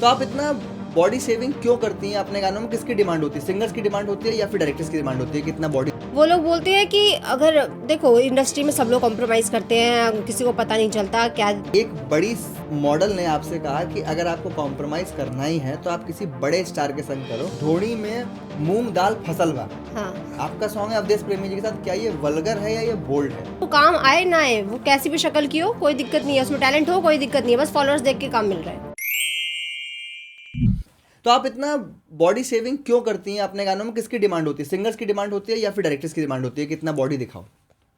तो आप इतना बॉडी शेविंग क्यों करती हैं अपने गानों में? किसकी डिमांड होती है? सिंगर्स की डिमांड होती है या फिर डायरेक्टर्स की डिमांड होती है कि इतना बॉडी? वो लोग बोलते हैं कि अगर देखो इंडस्ट्री में सब लोग कॉम्प्रोमाइज करते हैं, किसी को पता नहीं चलता क्या। एक बड़ी मॉडल ने आपसे कहा कि अगर आपको कॉम्प्रोमाइज करना ही है तो आप किसी बड़े स्टार के संग करो, ढोणी में मूंग दाल फसल बा। हाँ, आपका सॉन्ग है अवधेश प्रेमी जी के साथ, क्या ये वल्गर है या ये बोल्ड है? वो काम आए ना आए, वो कैसी भी शक्ल की हो कोई दिक्कत नहीं है, उसमें टैलेंट हो कोई दिक्कत नहीं है, बस फॉलोअर्स देख के काम मिल रहा है। तो आप इतना बॉडी शेविंग क्यों करती हैं अपने गानों में? किसकी डिमांड होती है? सिंगर्स की डिमांड होती है या फिर डायरेक्टर्स की डिमांड होती है कि इतना बॉडी दिखाओ?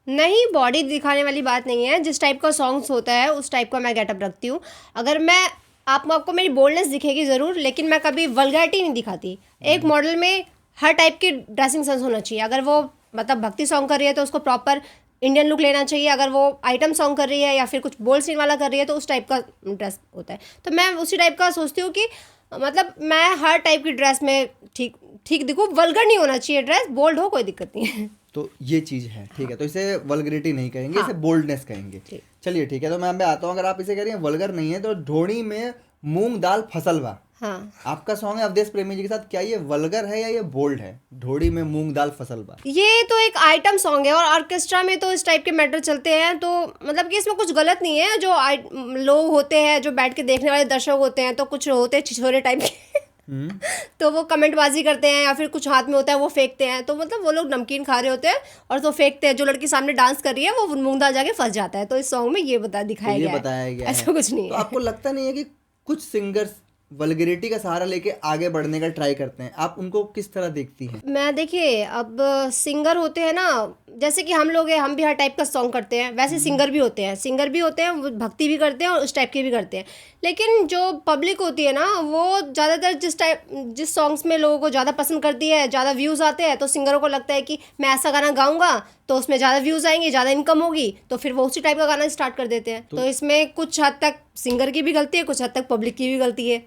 नहीं, बॉडी दिखाने वाली बात नहीं है। जिस टाइप का सॉन्ग्स होता है उस टाइप का मैं गेटअप रखती हूँ। अगर मैं आपको मेरी बोल्डनेस दिखेगी ज़रूर, लेकिन मैं कभी वल्गैरिटी नहीं दिखाती। एक मॉडल में हर टाइप की ड्रेसिंग सेंस होना चाहिए। अगर वो मतलब भक्ति सॉन्ग कर रही है तो उसको प्रॉपर इंडियन लुक लेना चाहिए। अगर वो आइटम सॉन्ग कर रही है या फिर कुछ बोल्ड सीन वाला कर रही है तो उस टाइप का ड्रेस होता है। तो मैं उसी टाइप का सोचती हूँ कि मतलब मैं हर टाइप की ड्रेस में ठीक दिखूँ। वल्गर नहीं होना चाहिए ड्रेस, बोल्ड हो कोई दिक्कत नहीं है। तो ये चीज़ है, ठीक है। तो इसे वल्गरिटी नहीं कहेंगे, हाँ। इसे बोल्डनेस कहेंगे। चलिए ठीक है, तो मैं आता हूँ। अगर आप इसे कह रही हैं वल्गर नहीं है तो ढोणी में मूंग दाल फसल बा। हाँ, आपका सॉन्ग है अवधेश प्रेमी जी के साथ, क्या ये वल्गर है या ये बोल्ड है? ढोड़ी में मूंग दाल फसल बा। ये तो एक आइटम सॉन्ग है और ऑर्केस्ट्रा में तो इस टाइप के मैटर चलते हैं, तो मतलब कि इसमें कुछ गलत नहीं है। जो लोग होते हैं, जो बैठ के देखने वाले दर्शक होते हैं, तो कुछ होते हैं छिछोरे टाइप के तो वो कमेंटबाजी करते हैं या फिर कुछ हाथ में होता है वो फेंकते हैं। तो मतलब वो लोग नमकीन खा रहे होते हैं और तो फेंकते हैं। जो लड़की सामने डांस कर रही है वो मूंग दाल जाके फंस जाता है। तो इस सॉन्ग में ये दिखाया गया है, ऐसा कुछ नहीं तो है। आपको लगता नहीं है कि कुछ सिंगर्स वल्गरिटी का सहारा लेके आगे बढ़ने का ट्राई करते हैं? आप उनको किस तरह देखती हैं? मैं देखिए, अब सिंगर होते हैं ना, जैसे कि हम लोग हैं, हम भी हर टाइप का सॉन्ग करते हैं, वैसे सिंगर भी होते हैं, वो भक्ति भी करते हैं और उस टाइप के भी करते हैं। लेकिन जो पब्लिक होती है ना, वो ज़्यादातर जिस सॉन्ग्स में लोगों को ज़्यादा पसंद करती है, ज़्यादा व्यूज़ आते हैं, तो सिंगरों को लगता है कि मैं ऐसा गाना गाऊंगा तो उसमें ज़्यादा व्यूज़ आएंगे, ज़्यादा इनकम होगी, तो फिर वो उसी टाइप का गाना स्टार्ट कर देते हैं। तो इसमें कुछ हद तक सिंगर की भी गलती है, कुछ हद तक पब्लिक की भी गलती है।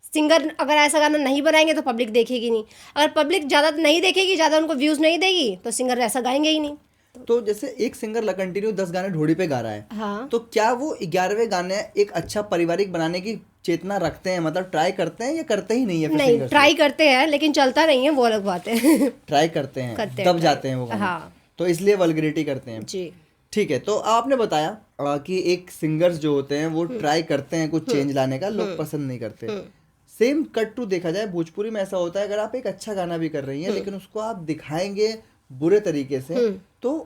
सिंगर अगर ऐसा गाना नहीं बनाएंगे तो पब्लिक देखेगी नहीं। अगर पब्लिक ज़्यादा नहीं देखेगी, ज़्यादा उनको व्यूज़ नहीं देगी, तो सिंगर ऐसा गाएंगे ही नहीं। तो जैसे एक सिंगर कंटिन्यू 10 गाने ढोड़ी पे गा रहा है, हाँ, तो क्या वो 11वें गाने एक अच्छा पारिवारिक बनाने की चेतना रखते हैं? मतलब ट्राई करते हैं या करते ही नहीं है? फिर नहीं, ट्राई करते हैं लेकिन चलता नहीं है, वो अलग बात है। ट्राई करते हैं, दब जाते हैं वो गाने। हाँ, तो इसलिए वल्गरिटी करते हैं जी। ठीक है। तो आपने बताया कि एक सिंगर्स जो होते हैं वो ट्राई करते हैं कुछ चेंज लाने का, लोग पसंद नहीं करते। सेम कट टू देखा जाए भोजपुरी में ऐसा होता है, अगर आप एक अच्छा गाना भी कर रही हैं लेकिन उसको आप दिखाएंगे बुरे तरीके से तो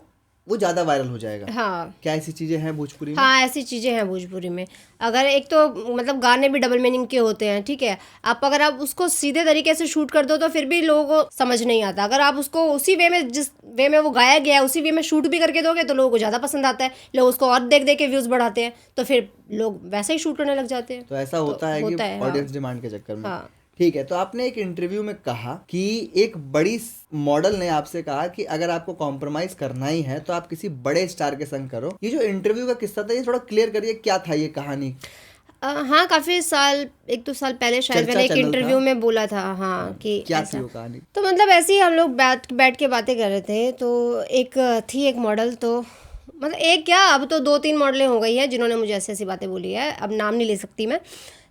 वो ज़्यादा वायरल हो जाएगा। हाँ, क्या ऐसी चीज़ें हैं भोजपुरी में? हाँ, ऐसी चीज़ें हैं भोजपुरी में। अगर एक तो मतलब गाने भी डबल मीनिंग के होते हैं, ठीक है। अगर आप उसको सीधे तरीके से शूट कर दो तो फिर भी लोगों को समझ नहीं आता। अगर आप उसको उसी वे में, जिस वे में वो गाया गया है, उसी वे में शूट भी करके दोगे तो लोगों को ज़्यादा पसंद आता है। लोग उसको और देख देख के व्यूज़ बढ़ाते हैं, तो फिर लोग वैसे ही शूट करने लग जाते हैं। तो ऐसा होता है कि ऑडियंस डिमांड के चक्कर में। हाँ, ठीक है। तो आपने एक इंटरव्यू में कहा कि एक बड़ी मॉडल ने आपसे कहा कि अगर आपको कॉम्प्रोमाइज करना ही है तो आप किसी बड़े स्टार के संग करो। ये जो इंटरव्यू का किस्सा था ये थोड़ा क्लियर करिए, क्या था ये कहानी? हाँ, काफ़ी साल, 1-2 साल पहले शायद मैंने एक इंटरव्यू में बोला था। हाँ, कि क्या थी वो कहानी? तो मतलब ऐसे ही हम लोग बैठ के बातें कर रहे थे। तो एक मॉडल, तो मतलब एक क्या, अब तो 2-3 मॉडलें हो गई हैं जिन्होंने मुझे ऐसी ऐसी बातें बोली है। अब नाम नहीं ले सकती मैं,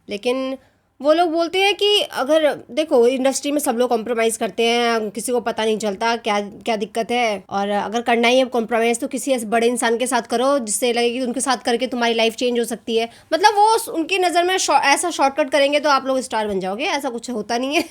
लेकिन वो लोग बोलते हैं कि अगर देखो इंडस्ट्री में सब लोग कॉम्प्रोमाइज़ करते हैं, किसी को पता नहीं चलता क्या क्या दिक्कत है, और अगर करना ही है कॉम्प्रोमाइज़ तो किसी ऐसे बड़े इंसान के साथ करो जिससे लगे कि उनके साथ करके तुम्हारी लाइफ चेंज हो सकती है। मतलब वो उनकी नज़र में ऐसा शॉर्टकट करेंगे तो आप लोग स्टार बन जाओगे, ऐसा कुछ होता नहीं है।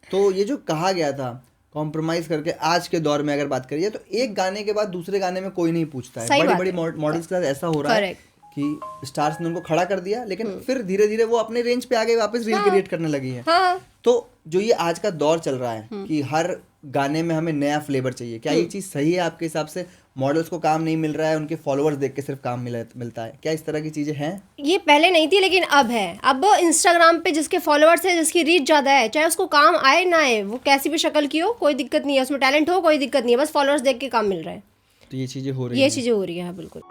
तो ये जो कहा गया था कॉम्प्रोमाइज करके, आज के दौर में अगर बात करिए तो एक गाने के बाद दूसरे गाने में कोई नहीं पूछता है। बड़ी बड़ी मॉडल्स के साथ ऐसा हो रहा है कि स्टार्स ने उनको खड़ा कर दिया, लेकिन फिर धीरे धीरे वो अपने रेंज पे आगे वापस रील क्रिएट करने लगी है। हाँ। तो जो ये आज का दौर चल रहा है कि हर गाने में हमें नया फ्लेवर चाहिए, क्या ये चीज़ सही है आपके हिसाब से? मॉडल्स को काम नहीं मिल रहा है, उनके फॉलोअर्स देख के सिर्फ काम मिलता है, क्या इस तरह की चीज़ें हैं? ये पहले नहीं थी लेकिन अब है। अब इंस्टाग्राम पे जिसके फॉलोअर्स है, जिसकी रीच ज़्यादा है, चाहे उसको काम आए ना आए, वो कैसी भी शक्ल की हो कोई दिक्कत नहीं है, उसमें टैलेंट हो कोई दिक्कत नहीं है, बस फॉलोअर्स देख के काम मिल रहा है। तो ये चीज़ें हो रही ये चीज़ें हो रही है, हाँ बिल्कुल।